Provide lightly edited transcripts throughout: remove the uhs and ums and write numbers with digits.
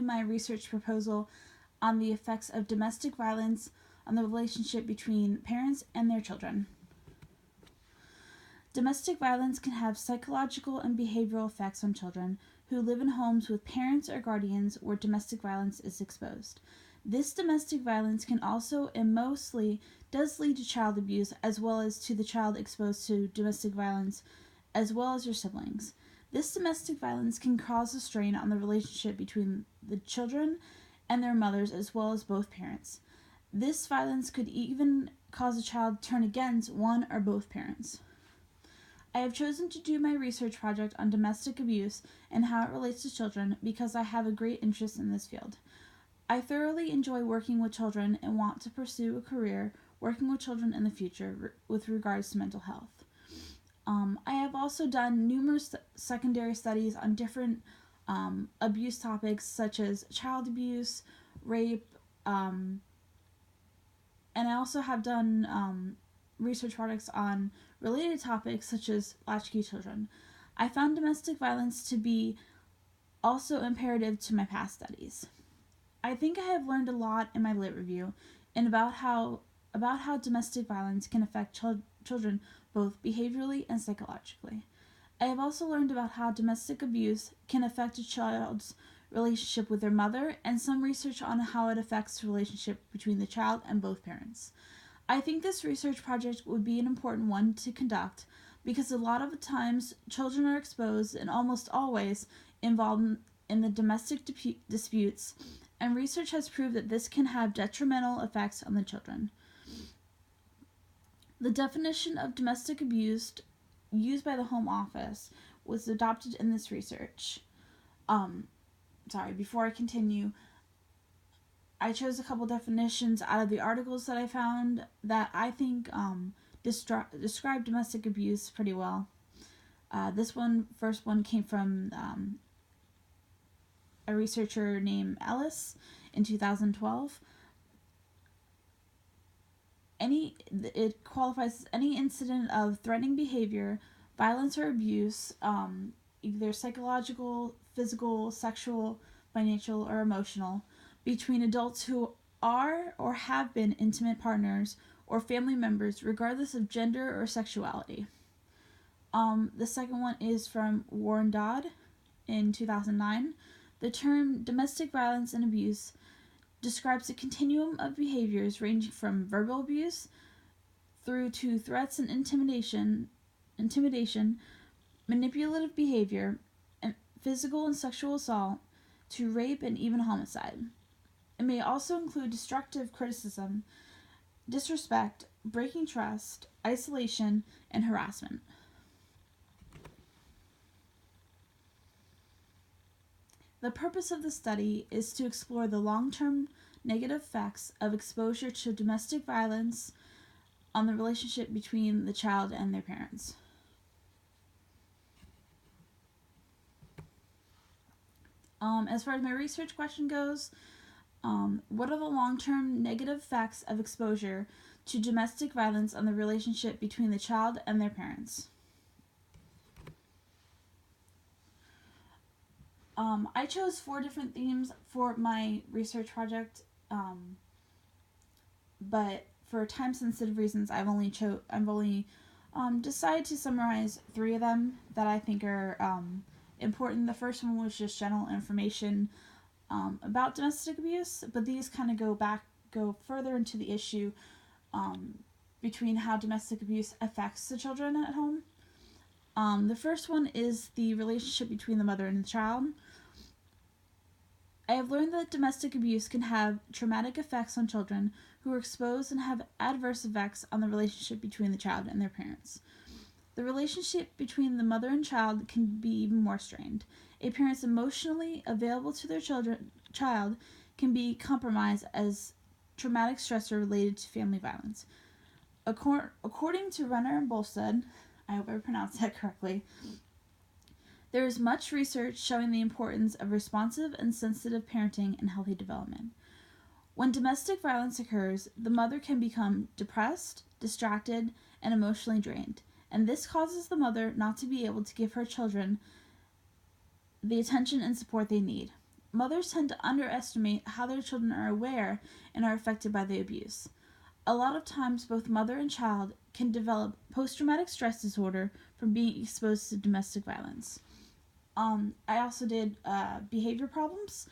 my research proposal on the effects of domestic violence on the relationship between parents and their children. Domestic violence can have psychological and behavioral effects on children who live in homes with parents or guardians where domestic violence is exposed. This domestic violence can also and mostly does lead to child abuse, as well as to the child exposed to domestic violence, as well as their siblings. This domestic violence can cause a strain on the relationship between the children and their mothers, as well as both parents. This violence could even cause a child to turn against one or both parents. I have chosen to do my research project on domestic abuse and how it relates to children because I have a great interest in this field. I thoroughly enjoy working with children and want to pursue a career working with children in the future with regards to mental health. I have also done numerous secondary studies on different abuse topics such as child abuse, rape, and I also have done research projects on related topics such as latchkey children. I found domestic violence to be also imperative to my past studies. I think I have learned a lot in my lit review and about how domestic violence can affect children both behaviorally and psychologically. I have also learned about how domestic abuse can affect a child's relationship with their mother and some research on how it affects the relationship between the child and both parents. I think this research project would be an important one to conduct because a lot of the times children are exposed and almost always involved in the domestic disputes, and research has proved that this can have detrimental effects on the children. The definition of domestic abuse used by the Home Office was adopted in this research. Before I continue, I chose a couple definitions out of the articles that I found that I think describe domestic abuse pretty well. First one came from a researcher named Ellis in 2012. It qualifies as any incident of threatening behavior, violence or abuse, either psychological, physical, sexual, financial, or emotional, between adults who are or have been intimate partners or family members, regardless of gender or sexuality. The second one is from Warren Dodd in 2009. The term domestic violence and abuse describes a continuum of behaviors ranging from verbal abuse through to threats and intimidation, manipulative behavior, and physical and sexual assault, to rape and even homicide. It may also include destructive criticism, disrespect, breaking trust, isolation, and harassment. The purpose of the study is to explore the long-term negative effects of exposure to domestic violence on the relationship between the child and their parents. As far as my research question goes, what are the long-term negative effects of exposure to domestic violence on the relationship between the child and their parents? I chose 4 different themes for my research project, but for time-sensitive reasons, I've only decided to summarize 3 of them that I think are important. The first one was just general information about domestic abuse, but these kind of go further into the issue between how domestic abuse affects the children at home. The first one is the relationship between the mother and the child. I have learned that domestic abuse can have traumatic effects on children who are exposed and have adverse effects on the relationship between the child and their parents. The relationship between the mother and child can be even more strained. A parent's emotionally available to their child can be compromised as traumatic stressor related to family violence. According to Renner and Bolstad, I hope I pronounced that correctly, there is much research showing the importance of responsive and sensitive parenting and healthy development. When domestic violence occurs, the mother can become depressed, distracted, and emotionally drained, and this causes the mother not to be able to give her children the attention and support they need. mothers tend to underestimate how their children are aware and are affected by the abuse. A lot of times, both mother and child can develop post-traumatic stress disorder from being exposed to domestic violence. I also did behavior problems.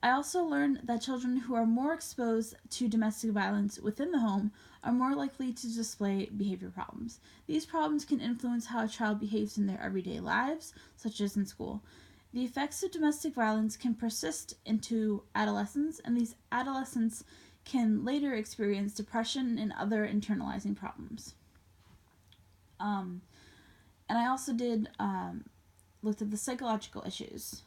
I also learned that children who are more exposed to domestic violence within the home are more likely to display behavior problems. These problems can influence how a child behaves in their everyday lives, such as in school. The effects of domestic violence can persist into adolescence, and these adolescents can later experience depression and other internalizing problems. And I also looked at the psychological issues.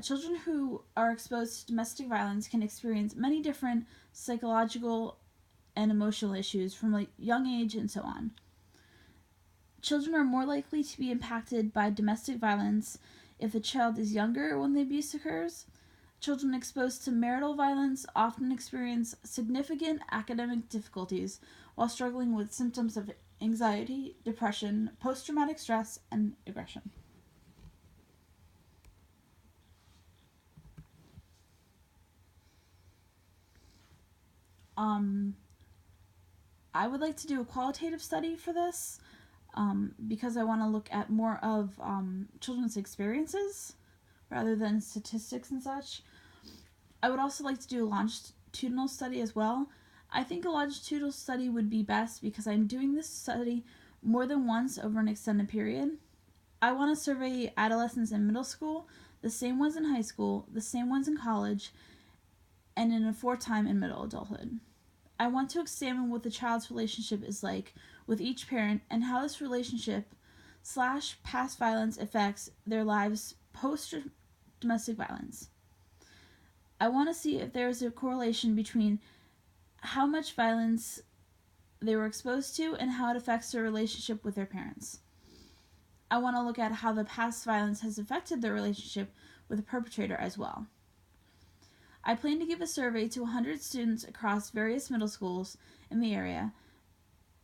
Children who are exposed to domestic violence can experience many different psychological and emotional issues from a young age and so on. Children are more likely to be impacted by domestic violence if the child is younger when the abuse occurs. Children exposed to marital violence often experience significant academic difficulties while struggling with symptoms of anxiety, depression, post-traumatic stress, and aggression. I would like to do a qualitative study for this because I want to look at more of children's experiences rather than statistics and such. I would also like to do a longitudinal study as well. I think a longitudinal study would be best because I'm doing this study more than once over an extended period. I want to survey adolescents in middle school, the same ones in high school, the same ones in college, and in a fourth time in middle adulthood. I want to examine what the child's relationship is like with each parent and how this relationship / past violence affects their lives post domestic violence. I want to see if there is a correlation between how much violence they were exposed to and how it affects their relationship with their parents. I want to look at how the past violence has affected their relationship with the perpetrator as well. I plan to give a survey to 100 students across various middle schools in the area,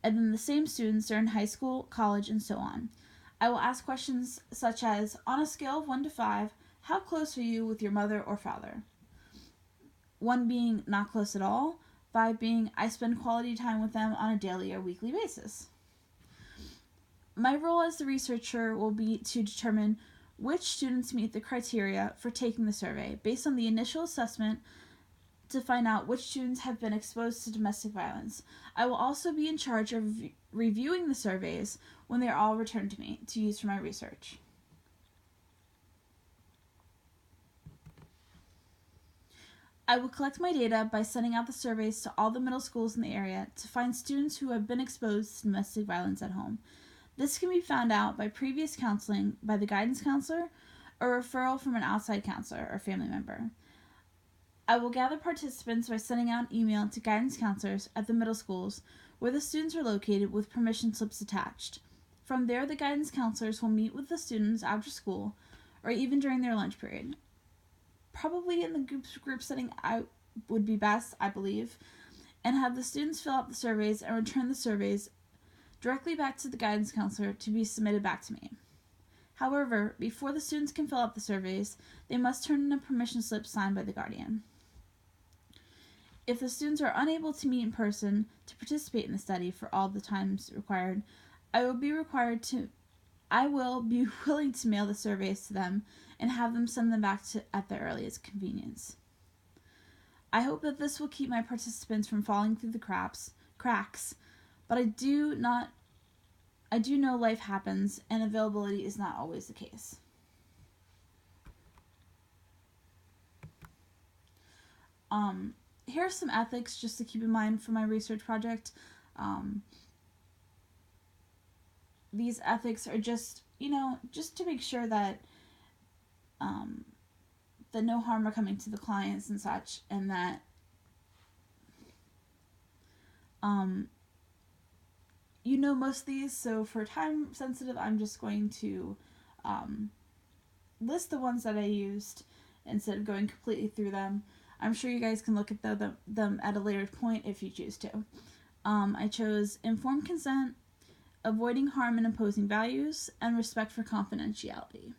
and then the same students are in high school, college, and so on. I will ask questions such as, on a scale of 1 to 5, how close are you with your mother or father? 1 being not close at all, 5 being I spend quality time with them on a daily or weekly basis. My role as the researcher will be to determine which students meet the criteria for taking the survey based on the initial assessment to find out which students have been exposed to domestic violence. I will also be in charge of reviewing the surveys when they are all returned to me to use for my research. I will collect my data by sending out the surveys to all the middle schools in the area to find students who have been exposed to domestic violence at home. This can be found out by previous counseling by the guidance counselor or referral from an outside counselor or family member. I will gather participants by sending out an email to guidance counselors at the middle schools where the students are located with permission slips attached. From there, the guidance counselors will meet with the students after school or even during their lunch period. Probably in the group setting would be best, I believe, and have the students fill out the surveys and return the surveys directly back to the guidance counselor to be submitted back to me. However, before the students can fill out the surveys, they must turn in a permission slip signed by the guardian. If the students are unable to meet in person to participate in the study for all the times required, I will be willing to mail the surveys to them and have them send them back at their earliest convenience. I hope that this will keep my participants from falling through the cracks, but I do know life happens and availability is not always the case. Here are some ethics just to keep in mind for my research project. These ethics are just to make sure that no harm are coming to the clients and such, and that most of these, so for time sensitive, I'm just going to list the ones that I used instead of going completely through them. I'm sure you guys can look at them at a later point if you choose to. I chose informed consent, avoiding harm and imposing values, and respect for confidentiality.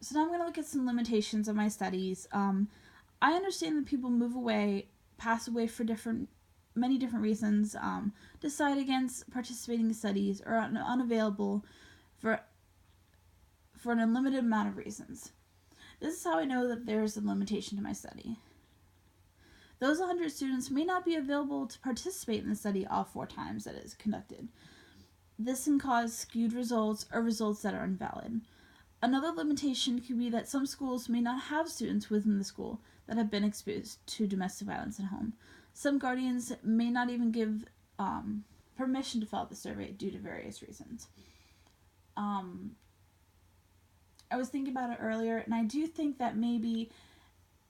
So now I'm going to look at some limitations of my studies. I understand that people move away, pass away for many different reasons, decide against participating in studies, or are unavailable for an unlimited amount of reasons. This is how I know that there is a limitation to my study. Those 100 students may not be available to participate in the study all 4 times that it is conducted. This can cause skewed results or results that are invalid. Another limitation could be that some schools may not have students within the school that have been exposed to domestic violence at home. Some guardians may not even give permission to fill out the survey due to various reasons. I was thinking about it earlier, and I do think that maybe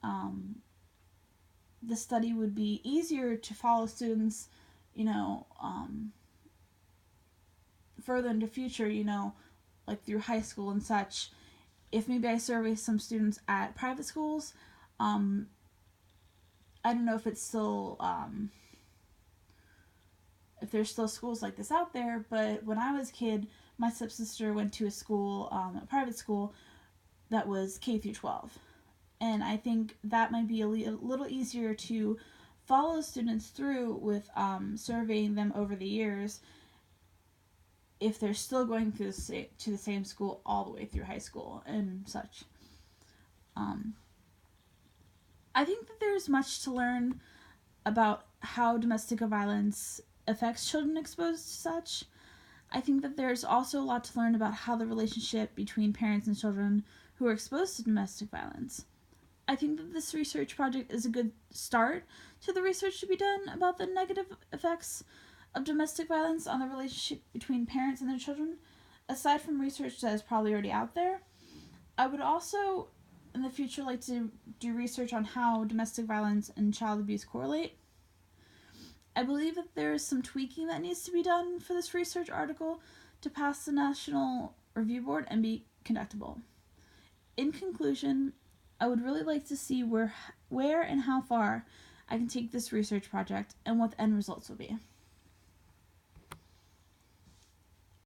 the study would be easier to follow students, further into future, like through high school and such. If maybe I survey some students at private schools, I don't know if it's still, if there's still schools like this out there, but when I was a kid, my stepsister went to a school, a private school, that was K through 12. And I think that might be a little easier to follow students through with surveying them over the years if they're still going to the same school all the way through high school and such. I think that there's much to learn about how domestic violence affects children exposed to such. I think that there's also a lot to learn about how the relationship between parents and children who are exposed to domestic violence. I think that this research project is a good start to the research to be done about the negative effects of domestic violence on the relationship between parents and their children. Aside from research that is probably already out there, I would also in the future like to do research on how domestic violence and child abuse correlate. I believe that there is some tweaking that needs to be done for this research article to pass the National Review Board and be conductable. In conclusion, I would really like to see where and how far I can take this research project and what the end results will be.